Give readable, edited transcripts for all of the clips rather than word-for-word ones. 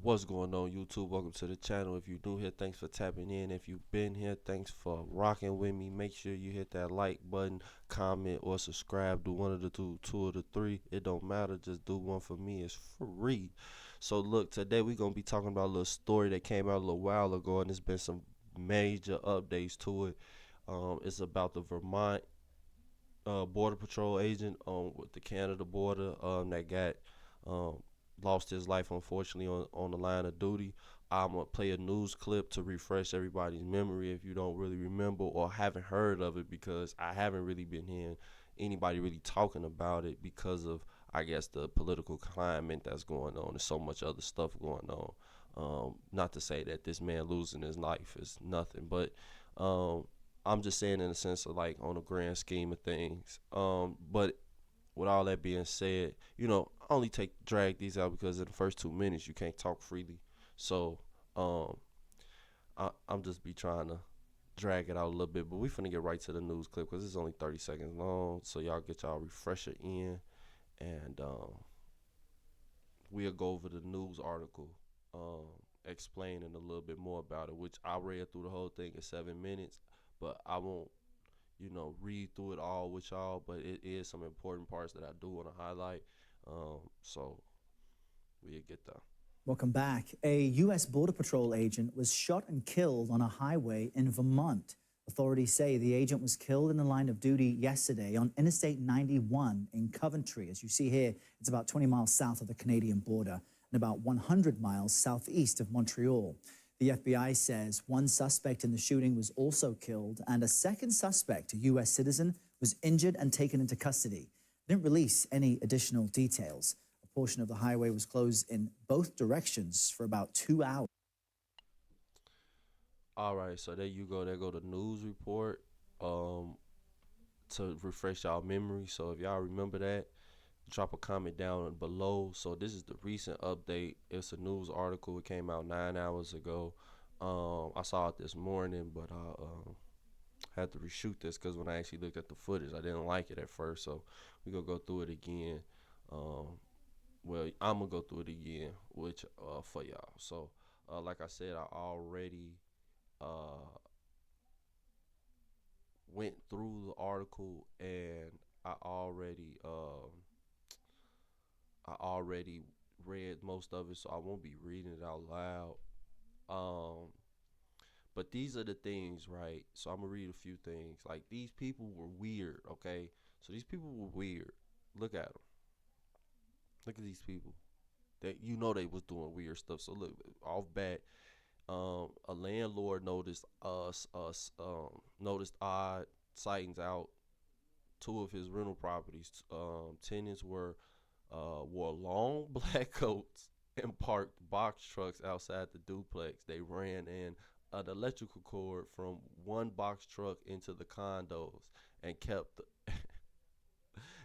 What's going on, YouTube? Welcome to the channel. If you're new here, thanks for tapping in. If you've been here, thanks for rocking with me. Make sure you hit that like button, comment, or subscribe. Do one of the two of the three. It don't matter. Just do one for me. It's free. So look, today we're gonna be talking about a little story that came out a little while ago, and there's been some major updates to it. It's about the Vermont border patrol agent with the Canada border that got um, lost his life unfortunately on the line of duty. I'm gonna play a news clip to refresh everybody's memory if you don't really remember or haven't heard of it, because I haven't really been hearing anybody really talking about it because of, I guess, the political climate that's going on. There's so much other stuff going on. Not to say that this man losing his life is nothing, but um, I'm just saying in the sense of like on the grand scheme of things. But with all that being said, I only drag these out because in the first 2 minutes you can't talk freely. So um, I'm just be trying to drag it out a little bit. But we finna get right to the news clip because it's only 30 seconds long. So y'all get y'all refresher in, and we'll go over the news article, um, explaining a little bit more about it, which I read through the whole thing in 7 minutes, but I won't read through it all with y'all, but it is some important parts that I do want to highlight. So we'll get there. Welcome back. A U.S. Border Patrol agent was shot and killed on a highway in Vermont. Authorities say the agent was killed in the line of duty yesterday on Interstate 91 in Coventry. As you see here, it's about 20 miles south of the Canadian border and about 100 miles southeast of Montreal. The FBI says one suspect in the shooting was also killed, and a second suspect, a U.S. citizen, was injured and taken into custody. They didn't release any additional details. A portion of the highway was closed in both directions for about 2 hours. All right, so there you go. There go the news report. Um, to refresh y'all memory. So if y'all remember that, drop a comment down below. So this is the recent update. It's a news article. It came out 9 hours ago. I saw it this morning, but I had to reshoot this because when I actually looked at the footage, I didn't like it at first. So we gonna go through it again. Well, I'm gonna go through it again, which for y'all. So like I said, I already uh, went through the article, and I already I already read most of it, so I won't be reading it out loud. Um, but these are the things, right? So I'm gonna read a few things. Like, these people were weird, okay? So these people were weird. Look at them. Look at these people. They was doing weird stuff. So look, off bat, a landlord noticed noticed odd sightings out two of his rental properties. Tenants wore long black coats and parked box trucks outside the duplex. They ran in an electrical cord from one box truck into the condos and kept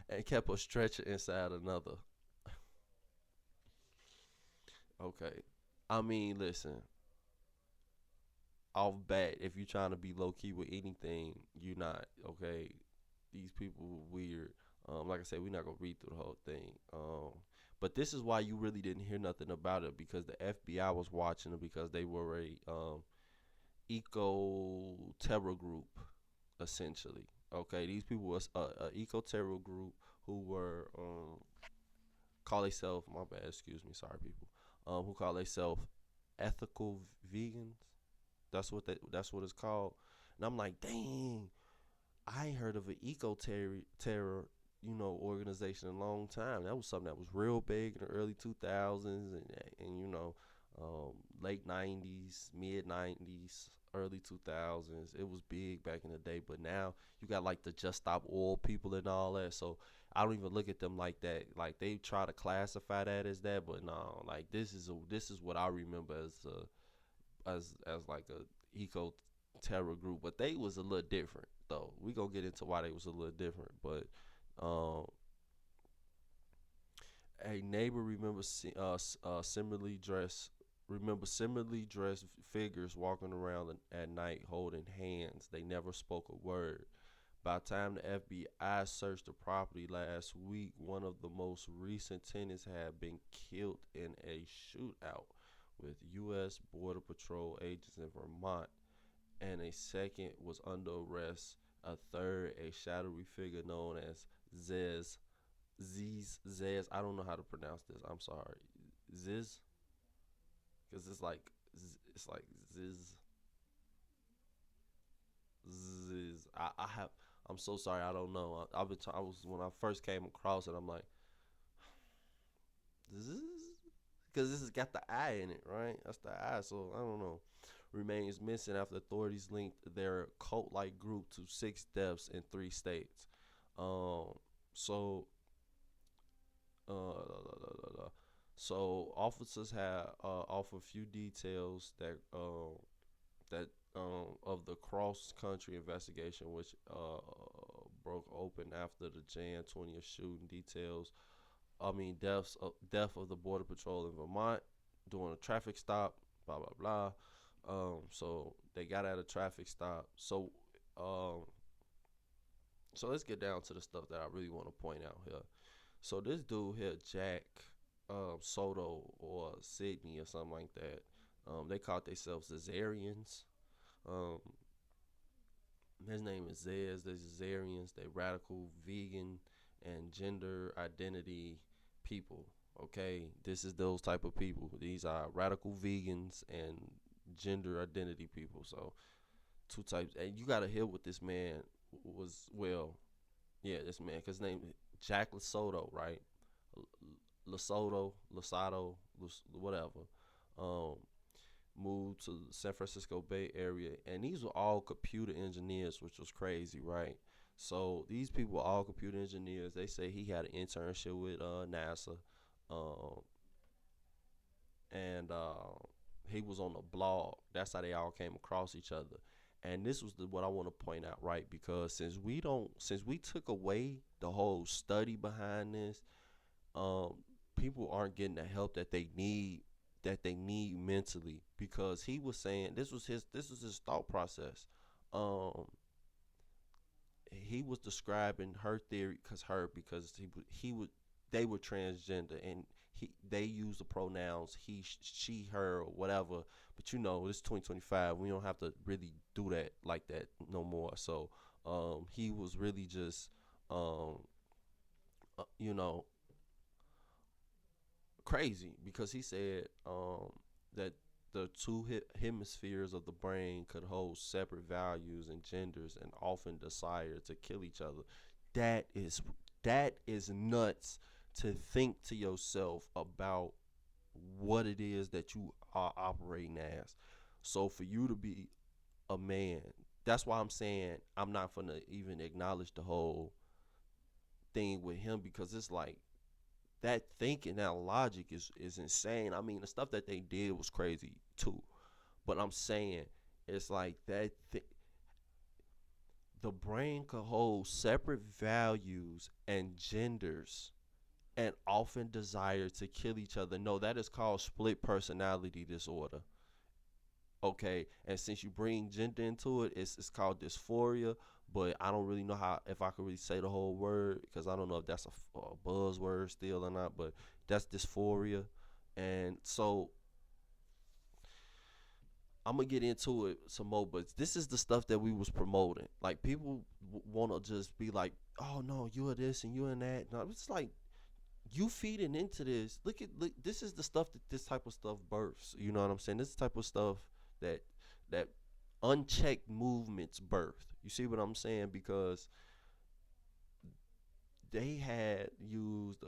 and kept a stretcher inside another. Okay, I mean, listen, off bat, if you're trying to be low key with anything, you're not. Okay, these people were weird. Like I said, we're not gonna read through the whole thing. But this is why you really didn't hear nothing about it, because the FBI was watching it, because they were a eco terror group, essentially. Okay, these people was a eco terror group who were call themselves, my bad, excuse me, sorry people, who call themselves ethical vegans. That's what it's called. And I'm like, dang, I ain't heard of an eco terror, organization in a long time. That was something that was real big in the early 2000s, and late 90s, mid 90s, early 2000s. It was big back in the day, but now you got like the Just Stop Oil people and all that. So I don't even look at them like that. Like, they try to classify that as that, but no, like this is what I remember as like a eco terror group, but they was a little different though. We gonna get into why they was a little different, but um, a neighbor similarly dressed figures walking around at night holding hands. They never spoke a word. By the time the FBI searched the property last week, one of the most recent tenants had been killed in a shootout. with U.S. Border Patrol agents in Vermont, and a second was under arrest. A third, a shadowy figure known as Zez. Zez. I don't know how to pronounce this. I'm sorry. Ziz, because it's like Ziz. Ziz. I have. I'm so sorry. I don't know. I've been. I was when I first came across it. I'm like, because this has got the I in it, right? That's the I. So I don't know. Remains missing after authorities linked their cult-like group to 6 deaths in 3 states. Um, so uh, so officers have offered few details that of the cross-country investigation, which broke open after the Jan 20th shooting. Details, I mean, death of the border patrol in Vermont during a traffic stop. Blah blah blah. So they got at a traffic stop. Um, so let's get down to the stuff that I really want to point out here. So this dude here, Jack Soto or Sydney or something like that. They called themselves Zizians. Um, his name is Zez. The Zizians. They radical vegan and gender identity people. Okay, this is those type of people. These are radical vegans and gender identity people. So two types, and you gotta hear what this man was. Well, yeah, this man, cause his name Jack Lasoto, right? Lasoto, whatever. Um, moved to the San Francisco Bay Area, and these were all computer engineers, which was crazy, right? So these people were all computer engineers. They say he had an internship with NASA, um, and he was on a blog. That's how they all came across each other. And this was what I want to point out, right? Because since we took away the whole study behind this, um, people aren't getting the help that they need mentally. Because he was saying this was his thought process. Um, he was describing her theory because he would they were transgender, and they use the pronouns he, she, her, or whatever. But you know, it's 2025. We don't have to really do that like that no more. So he was really just um, you know, crazy because he said that the two hemispheres of the brain could hold separate values and genders and often desire to kill each other. That is that is nuts to think to yourself about what it is that you are operating as. So for you to be a man, that's why I'm saying I'm not gonna even acknowledge the whole thing with him because it's like that thinking, that logic is insane. I mean, the stuff that they did was crazy too, but I'm saying it's like the brain could hold separate values and genders and often desire to kill each other. No, that is called split personality disorder. Okay, and since you bring gender into it, it's called dysphoria. But I don't really know how if I could really say the whole word because I don't know if that's a buzzword still or not. But that's dysphoria, and so I'm gonna get into it some more. But this is the stuff that we was promoting. Like people want to just be like, "Oh no, you're this and you're that." No, it's like you feeding into this. Look, this is the stuff that this type of stuff births. You know what I'm saying? This type of stuff that that unchecked movements birth. You see what I'm saying? Because they had used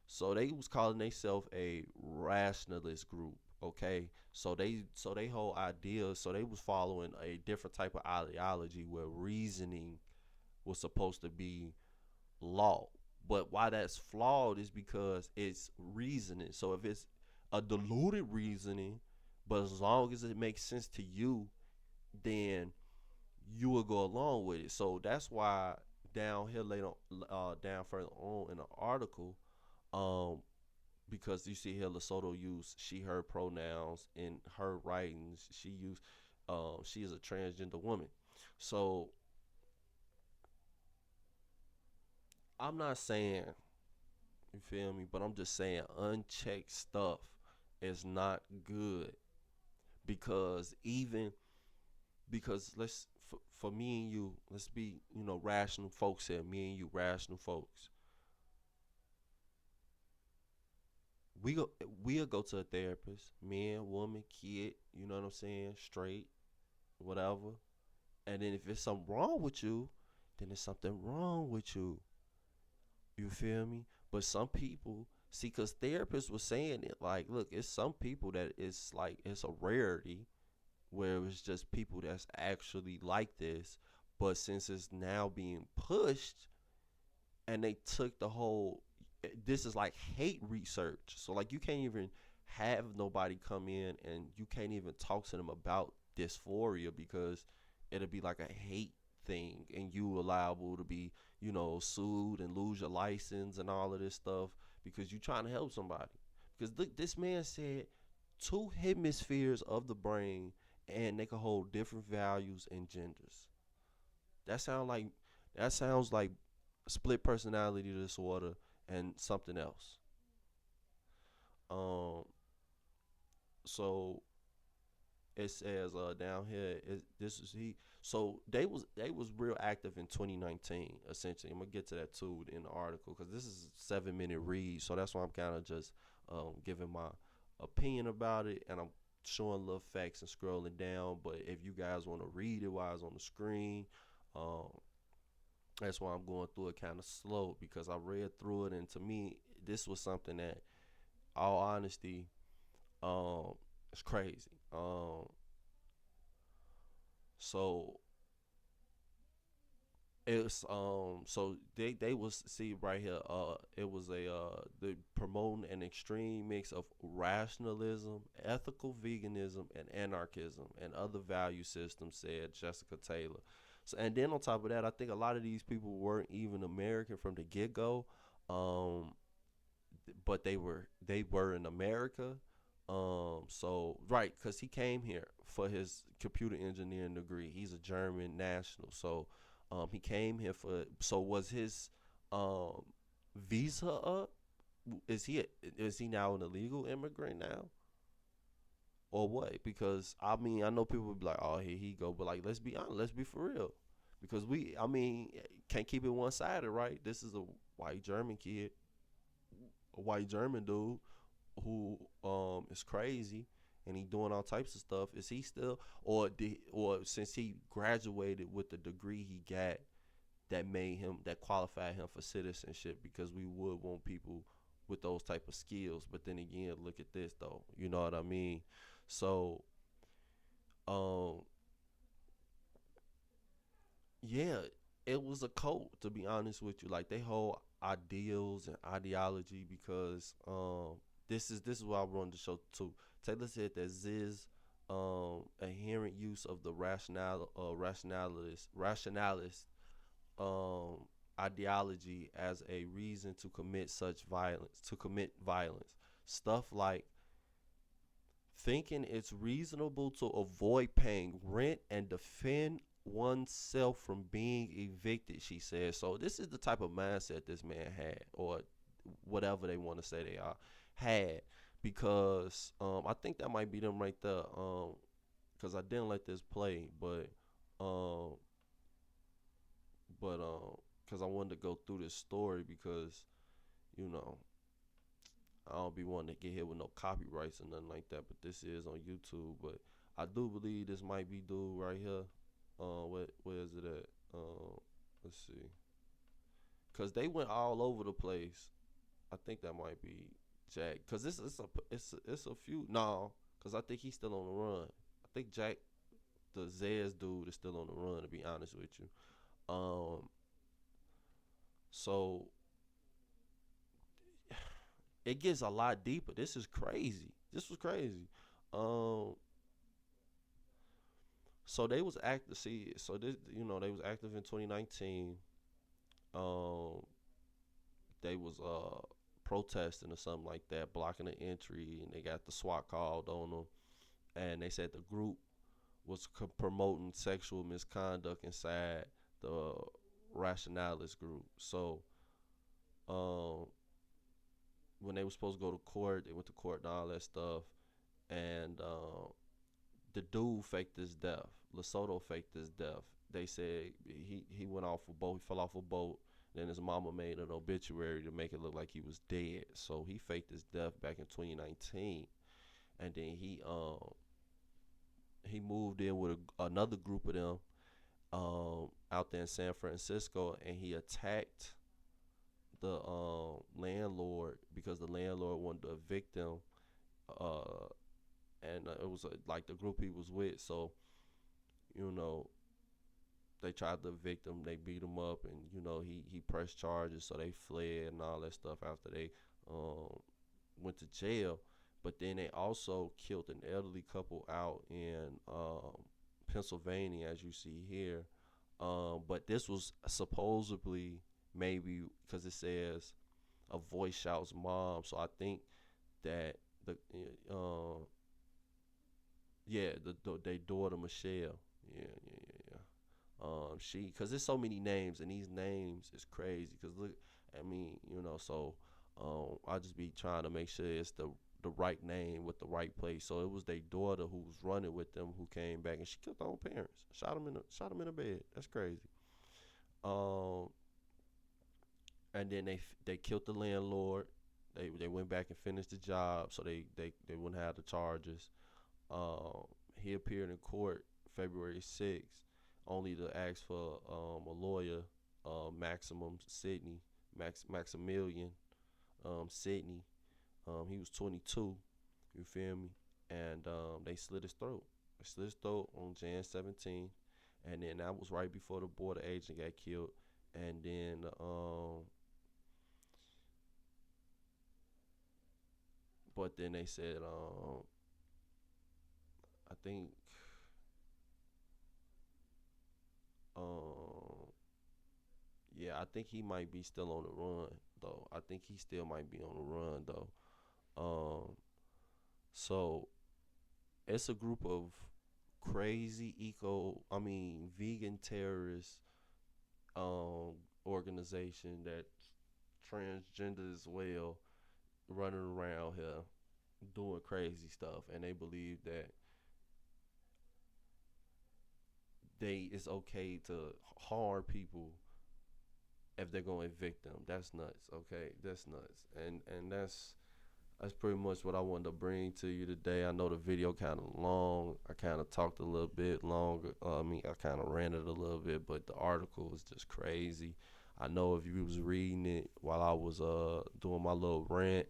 so they was calling themselves a rationalist group. Okay, so they whole idea, so they was following a different type of ideology where reasoning was supposed to be law. But why that's flawed is because it's reasoning. So if it's a diluted reasoning, but as long as it makes sense to you, then you will go along with it. So that's why down here later, down further on in the article, um, because you see here Lesotho use she/her pronouns in her writings. She is a transgender woman. So I'm not saying, you feel me? But I'm just saying unchecked stuff is not good because even because for me and you, let's be rational folks here. Me and you, rational folks. We go we'll go to a therapist, man, woman, kid. You know what I'm saying? Straight, whatever. And then if it's something wrong with you, then there's something wrong with you. You feel me? But some people see, cause therapists were saying it like, look, it's some people that it's like it's a rarity where it's just people that's actually like this. But since it's now being pushed, and they took the whole, this is like hate research. So like you can't even have nobody come in and you can't even talk to them about dysphoria because it'll be like a hate thing and you are liable to be sued and lose your license and all of this stuff because you're trying to help somebody. Because look, this man said two hemispheres of the brain and they can hold different values and genders. That sound like that sounds like split personality disorder and something else. Um, so it says down here this is he. So they was real active in 2019. Essentially, I'm gonna get to that too in the article because this is a 7 minute read. So that's why I'm kind of just giving my opinion about it, and I'm showing little facts and scrolling down. But if you guys want to read it while it's on the screen, um, that's why I'm going through it kind of slow because I read through it, and to me, this was something that, all honesty, um, it's crazy. So it's so they was see right here. It was a the promoting an extreme mix of rationalism, ethical veganism, and anarchism, and other value systems," said Jessica Taylor. So, and then on top of that, I think a lot of these people weren't even American from the get go. Um, but they were in America. So right, cause he came here for his computer engineering degree. He's a German national. So, he came here for. So was his um visa up? Is he now an illegal immigrant now, or what? Because I mean, I know people would be like, oh, here he go, but like, let's be honest, let's be for real, because I mean, can't keep it one sided, right? This is a white German kid, a white German dude who is crazy and he doing all types of stuff. Is he still, or since he graduated with the degree he got, that qualified him for citizenship, because we would want people with those type of skills. But then again, look at this though, you know what I mean? So um yeah, it was a cult, to be honest with you. Like they whole ideals and ideology, because this is what I wanted to show too. Taylor said that Ziz inherent use of the rationalist um ideology as a reason to commit violence. Stuff like thinking it's reasonable to avoid paying rent and defend oneself from being evicted, she says. So this is the type of mindset this man had, or whatever they want to say they are, had, because I think that might be them right there. Because I didn't let this play, um, because I wanted to go through this story because you know I don't be wanting to get hit with no copyrights or nothing like that. But this is on YouTube. But I do believe this might be dude right here. Where is it at? Let's see. Cause they went all over the place. I think that might be Jack. Cause it's a few. No, cause I think he's still on the run. I think Jack, the Zez dude, is still on the run. To be honest with you. Um. So it gets a lot deeper. This is crazy. This was crazy. Um, so they was active. See, so this, they was active in 2019. Um, they was protesting or something like that, blocking the entry, and they got the SWAT called on them. And they said the group was promoting sexual misconduct inside the rationalist group. So, um, when they were supposed to go to court, they went to court and all that stuff, and the dude faked his death. Lesotho faked his death. They said he went off a boat. He fell off a boat. Then his mama made an obituary to make it look like he was dead. So he faked his death back in 2019, and then he moved in with another group of them out there in San Francisco, and he attacked the landlord because the landlord wanted to evict them, uh, and it was like the group he was with. So you know they tried to evict him, they beat him up, and he pressed charges, so they fled and all that stuff after they um, went to jail. But then they also killed an elderly couple out in Pennsylvania, as you see here. But this was supposedly maybe because it says a voice shouts mom, so I think that the yeah, their daughter Michelle. Yeah. She, cause there's so many names, and these names is crazy. Cause look, I mean, so I just be trying to make sure it's the right name with the right place. So it was their daughter who was running with them who came back, and she killed her own parents. Shot them in the bed. That's crazy. Um, and then they killed the landlord. They went back and finished the job, so they wouldn't have the charges. He appeared in court February 6th, only to ask for a lawyer, Maximilian Sydney. He was 22. You feel me? And they slit his throat. They slit his throat on Jan 17, and then that was right before the border agent got killed. And then but then they said I think um yeah, I think he might be still on the run though. I think he still might be on the run though. So it's a group of crazy vegan terrorist organization that transgender as well running around here doing crazy stuff, and they believe that it's okay to harm people if they're gonna evict them. That's nuts. Okay, that's nuts, and that's pretty much what I wanted to bring to you today. I know the video kind of long. I kind of talked a little bit longer. I kind of ranted a little bit, but the article was just crazy. I know if you was reading it while I was doing my little rant,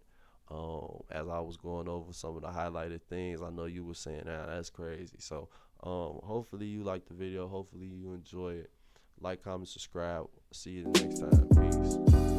as I was going over some of the highlighted things, I know you were saying, "Ah, that's crazy." So, hopefully you liked the video. Hopefully you enjoy it. Like, comment, subscribe. See you next time. Peace.